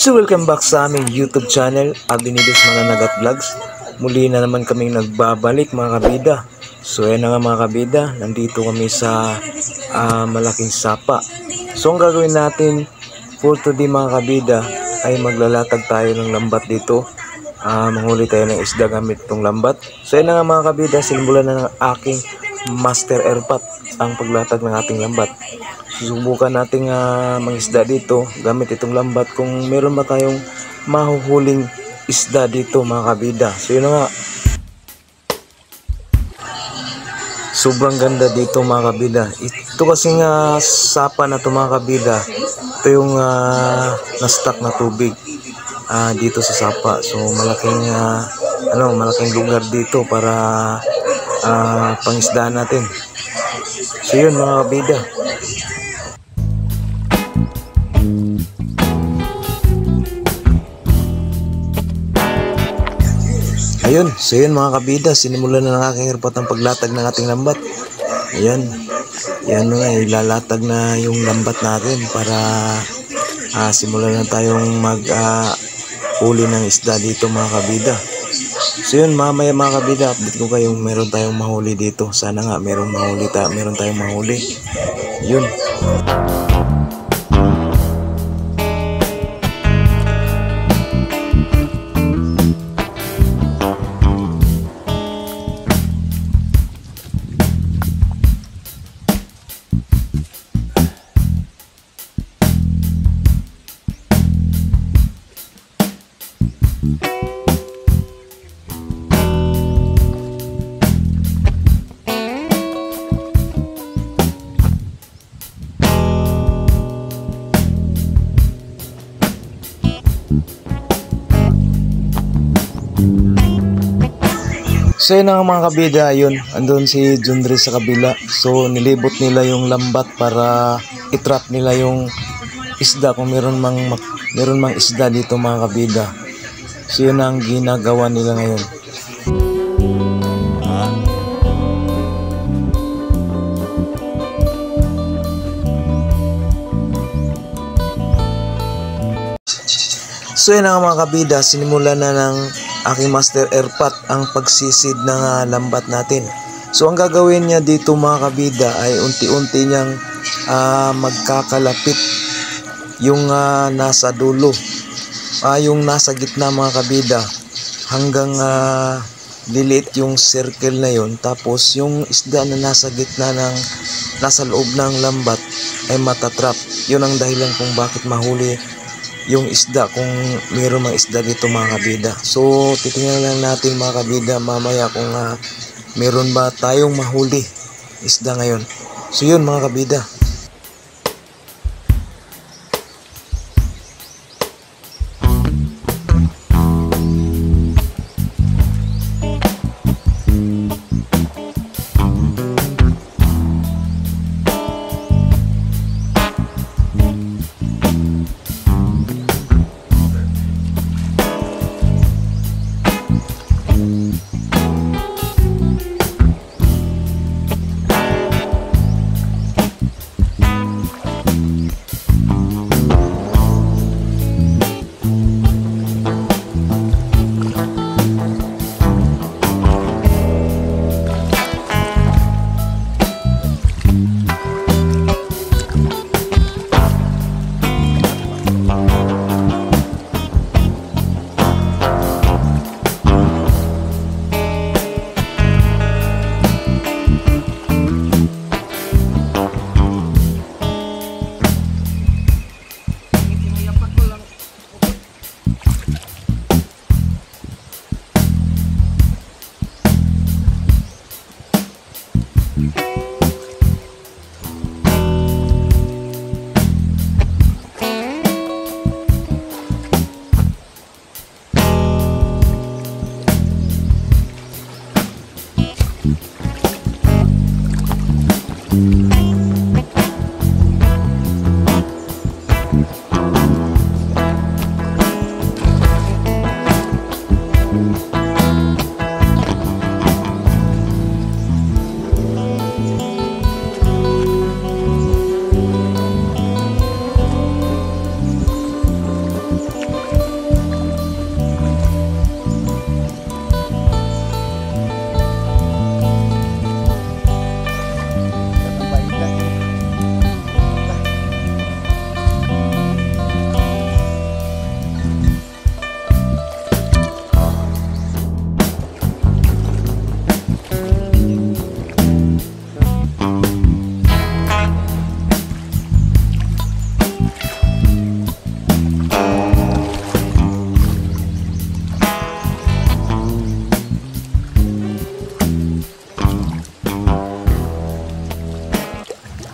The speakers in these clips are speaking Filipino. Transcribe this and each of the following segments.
So welcome back sa aming YouTube channel, Abinidos Mananagat Vlogs. Muli na naman kaming nagbabalik mga kabida. So yan na nga mga kabida, nandito kami sa malaking sapa. So ang gagawin natin for today mga kabida ay maglalatag tayo ng lambat dito. Manghuli tayo ng isda gamit itong lambat. So yan na nga mga kabida, sinimulan na ng aking master airpot ang paglatag ng ating lambat. Susubukan nating mangisda dito gamit itong lambat kung meron ba tayong mahuhuling isda dito mga kabida. So yun na nga, sobrang ganda dito mga kabida. Ito kasing sapa na ito mga kabida, ito yung na-stock na tubig dito sa sapa. So malaking lugar dito para pangisdaan natin. So yun mga kabida. Ayun, so yun mga kabida, sinimulan na ng aking airpot ang paglatag ng ating lambat. Ayan, yan nga, ilalatag na yung lambat natin para simulan na tayong huli ng isda dito mga kabida. So yun, mamaya mga kabida, update ko kayong meron tayong mahuli dito. Sana nga meron tayong mahuli. Yun. So yun nga mga kabida, yun, andun si Jundre sa kabila. So nilibot nila yung lambat para itrap nila yung isda kung meron mang isda dito mga kabida. So yun ang ginagawa nila ngayon. So yun nga mga kabida, sinimulan na ng aking master airpot ang pagsisid ng lambat natin. So ang gagawin niya dito mga kabida ay unti-unti niyang magkakalapit yung nasa dulo, yung nasa gitna mga kabida, hanggang lilit yung circle na yun. Tapos yung isda na nasa gitna nasa loob ng lambat ay matatrap. Yun ang dahilan kung bakit mahuli yung isda kung mayroon mga isda dito mga kabida. So titingnan lang natin mga kabida mamaya kung meron ba tayong mahuli isda ngayon. So yun mga kabida.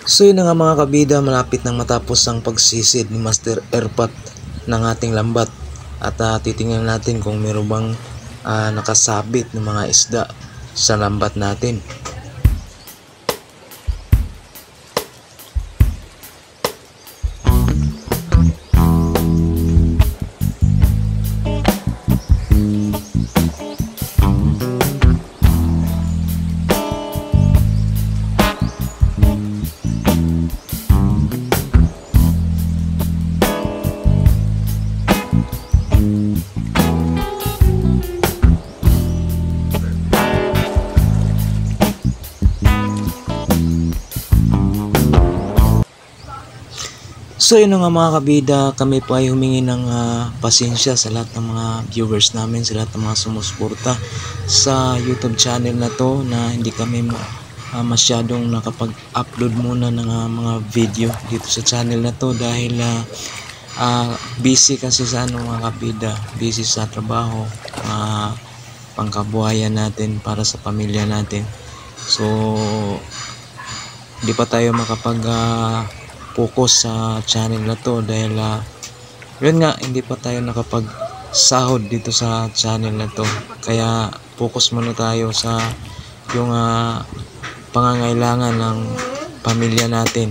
So yun na nga mga kabida, malapit nang matapos ang pagsisid ni Master Erpat ng ating lambat. At titingnan natin kung meron bang nakasabit ng mga isda sa lambat natin. So yun nga mga kabida, kami po ay humingi ng pasensya sa lahat ng mga viewers namin, sa lahat ng mga sumusuporta sa YouTube channel na to, na hindi kami masyadong nakapag-upload muna ng mga video dito sa channel na to dahil busy kasi sa mga kabida, busy sa trabaho, pangkabuhayan natin para sa pamilya natin. So hindi pa tayo makapag focus sa channel na to dahil yun nga, hindi pa tayo nakapag sahod dito sa channel na to, kaya focus muna tayo sa yung pangangailangan ng pamilya natin.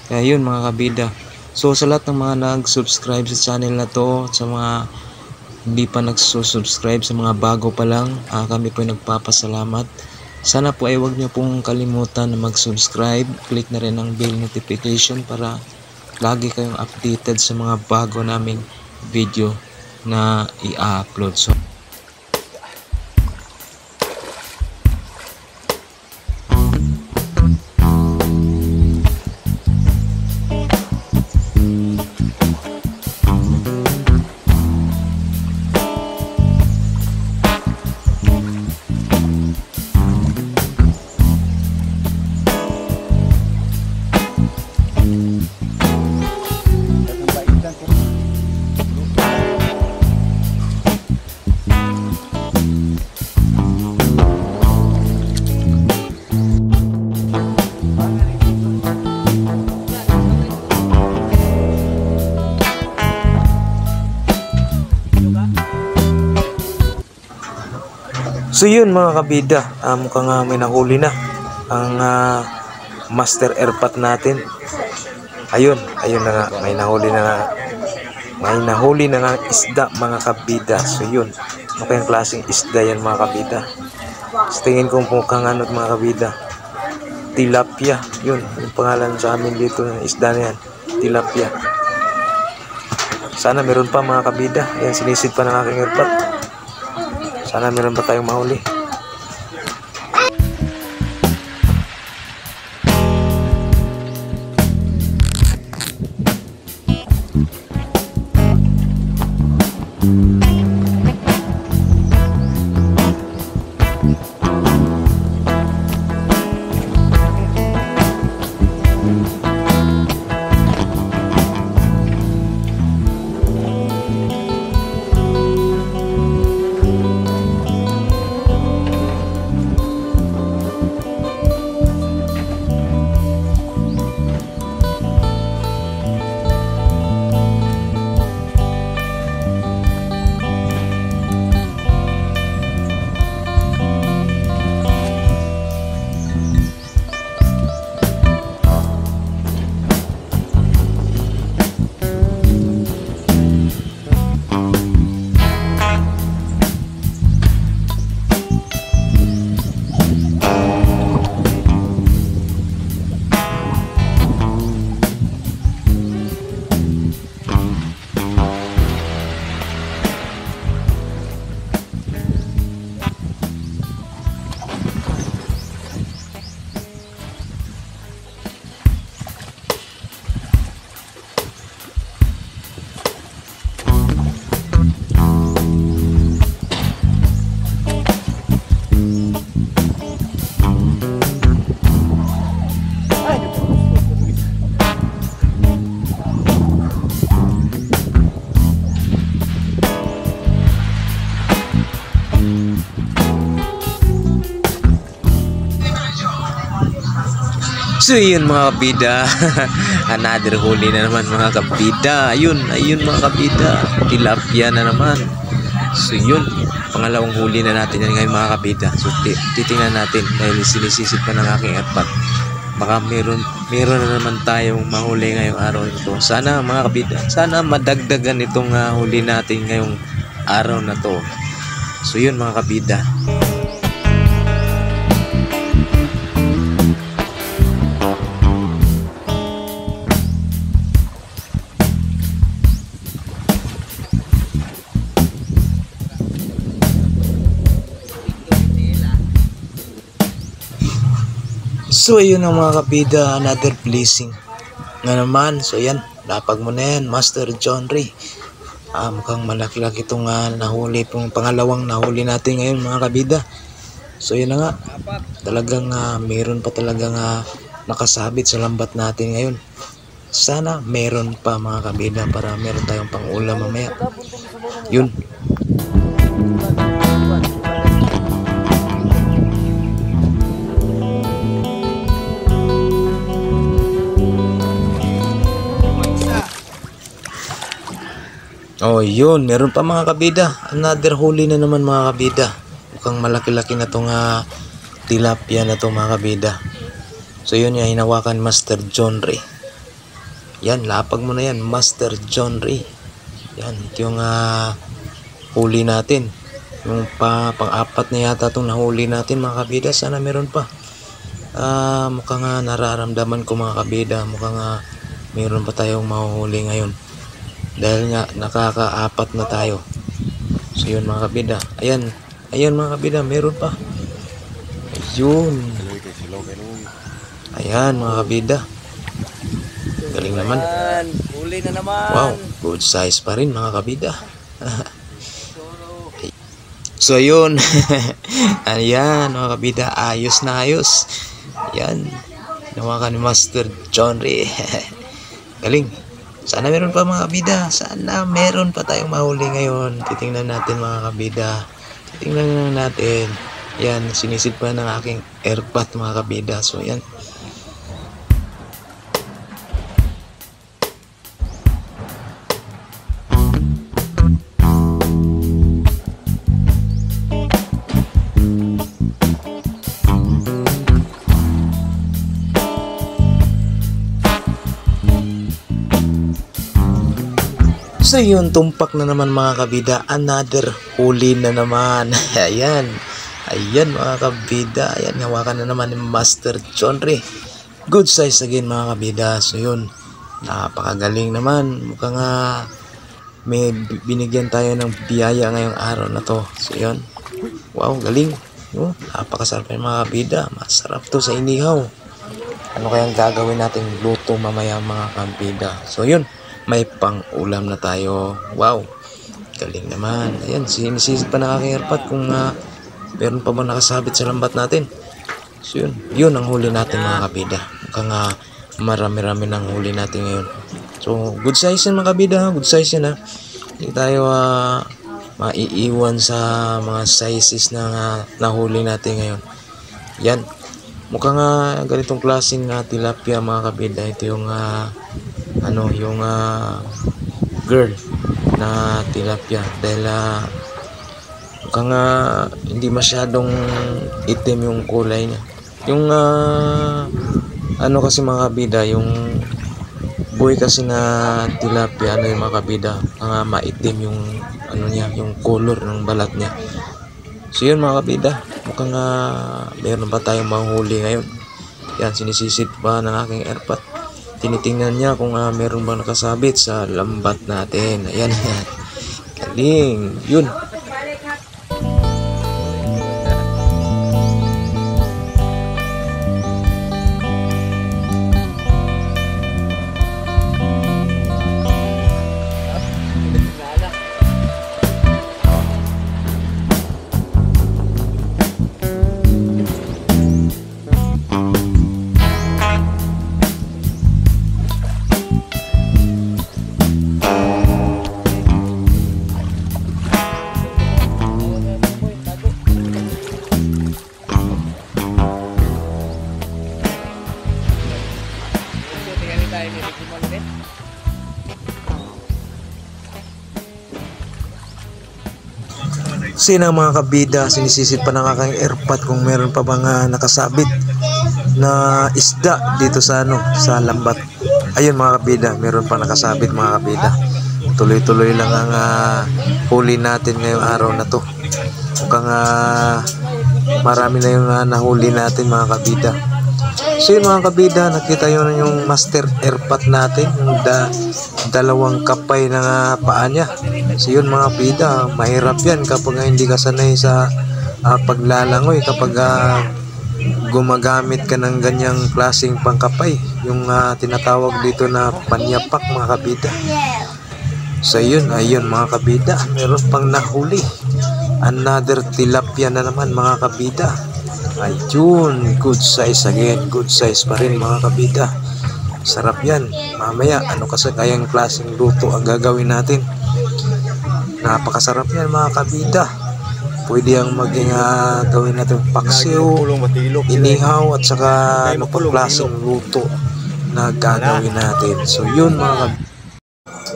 Kaya yun mga kabida, so sa lahat ng mga nag-subscribe sa channel na to, sa mga hindi pa nagsusubscribe, sa mga bago pa lang, kami po nagpapasalamat. Sana po ay huwag niyo pong kalimutan na mag-subscribe. Click na rin ang bell notification para lagi kayong updated sa mga bago naming video na i-upload. So yun mga kabida, mukhang may nahuli na ang Master Erpat natin. Ayun na nga, may nahuli na nga isda mga kabida. So yun, ano kayang klaseng isda yan mga kabida? Sa tingin ko mukhang mga kabida, tilapia. Yun, yung pangalan sa amin dito ng isda na yan, tilapia. Sana meron pa mga kabida. Yan, sinisid pa ng aking Erpat. Sana meron pa tayong mahuli. So yun mga kabida, another huli na naman mga kabida. Ayun mga kabida, tilapia na naman. So yun, pangalawang huli na natin yan ngayon mga kabida. So titingnan natin dahil sinisisid pa ng aking airpot. Baka meron na naman tayong mahuli ngayong araw nito. Sana mga kabida, sana madagdagan itong huli natin ngayong araw na to. So yun mga kabida. So ayun ang mga kabida, another blessing na naman. So yan, lapag mo na yan, Master John Ray. Mukhang malaki-laki itong nahuli, itong pangalawang nahuli natin ngayon mga kabida. So yun na nga, talagang meron pa talagang nakasabit sa lambat natin ngayon. Sana meron pa mga kabida para meron tayong pang-ulam mamaya. Yun. Oh, yun. Meron pa mga kabida. Another huli na naman mga kabida. Mukhang malaki-laki na itong tilapia na ito mga kabida. So, yun yung hinawakan Master John Ray. Yan, lapag mo na yan. Master John Ray. Yan, ito yung huli natin. Yung pang-apat na yata itong nahuli natin mga kabida. Sana meron pa. Mukhang nararamdaman ko mga kabida. Mukhang meron pa tayong mahuhuli ngayon. Dahil nga nakaka-apat na tayo. So yun mga kabida. Ayan mga kabida, meron pa. Ayun. Ayan mga kabida. Galing naman. Huli na naman. Wow, good size pa rin mga kabida. So yun. Ayan mga kabida, ayos na ayos. Ayan. Nawakan ni Master John Ray. Galing. Sana meron pa mga kabida. Sana meron pa tayong mahuli ngayon. Titingnan natin mga kabida. Titingnan natin. Yan, sinisid pa ng aking airpot mga kabida. So yan. So yun, tumpak na naman mga kabida. Another huli na naman. Ayan mga kabida. Ayan, hawakan na naman ni Master John Ray. Good size again mga kabida. So yun, napakagaling naman. Mukhang may binigyan tayo ng biyaya ngayong araw na to. So yun, wow, galing. Napakasarap yung mga kabida. Masarap to sa inihaw. Ano kayang gagawin natin luto mamaya mga kabida? So yun, may pang-ulam na tayo. Wow, galing naman. Ayan, sinisisid pa ng aking airpot kung meron pa ba nakasabit sa lambat natin. So yun ang huli natin mga kabida. Mukhang marami-rami ng huli natin ngayon. So good size yan mga kabida. Good size yan Hindi tayo maiiwan sa mga sizes na nahuli natin ngayon. Yan, mukhang ganitong klaseng tilapia mga kabida. Ito yung yung girl na tilapia dahil mukhang hindi masyadong itim yung kulay niya. Yung kasi mga kabida, yung buhay kasi na tilapia yung mga kabida, maitim yung yung color ng balat niya. So yun mga kabida, mukhang meron pa tayong mahuli ngayon. Yan, sinisisid pa ng aking airpot. Tinitingnan niya kung meron bang nakasabit sa lambat natin. Ayan. Galing. Yun. medyo malaki. Sina mga kabida, sinisisid pa ng aking airpot kung meron pa bang nakasabit na isda dito sa sa lambat. Ayun mga kabida, meron pa nakasabit mga kabida. Tuloy-tuloy lang ang huli natin ngayong araw na to. Mukhang marami na yung nahuli natin mga kabida. So yun mga kabida, nakita yun yung master airpot natin, yung dalawang kapay na paa niya. So yun mga kabida, mahirap yan kapag hindi ka sanay sa paglalangoy, kapag gumagamit ka ng ganyang klaseng pangkapay, yung tinatawag dito na panyapak mga kabida. So yun, ayun mga kabida, meron pang nahuli. Another tilapia na naman mga kabida. Ayun, good size again, good size pa rin mga kabida. Sarap yan. Mamaya, ano kasi kayang klaseng luto ang gagawin natin. Napakasarap yan mga kabida. Pwede ang maging gawin natin paksiw, inihaw, at saka ano pa klaseng luto na gagawin natin. So yun mga kabida.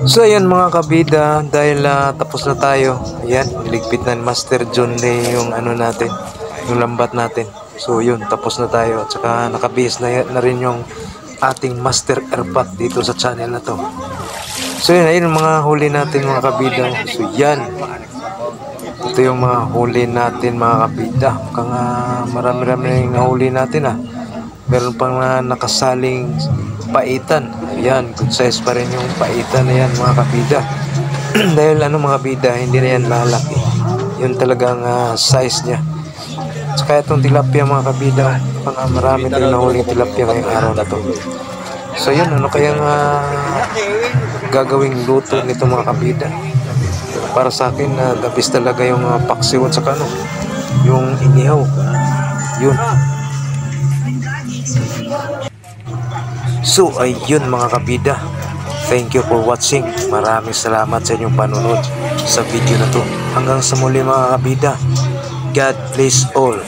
So ayan mga kabida, dahil tapos na tayo. Ayan, niligpit na ni Master John Lee yung natin, yung lambat natin. So yun, tapos na tayo. At saka nakabihis na rin yung ating Master Airpot dito sa channel na to. So yun, ayun yung mga huli natin mga kabida. So yan, ito yung mga huli natin mga kabida. Mukhang marami-rami na yung nahuli natin Meron pang nakasaling paitan. Ayan, good size pa rin yung paitan na yan mga kabida. Dahil mga kabida, hindi na yan lalaki. Yun talagang size niya. Kaya itong tilapia mga kabida, marami tayong nahuling tilapia ngayong araw na to. So yun, ano kayang gagawing luto nito mga kabida? Para sa akin, the best talaga yung paksiw at saka yung inihaw. Yun. So ayun mga kabida, thank you for watching. Maraming salamat sa inyong panunod sa video na to. Hanggang sa muli mga kabida, God bless all.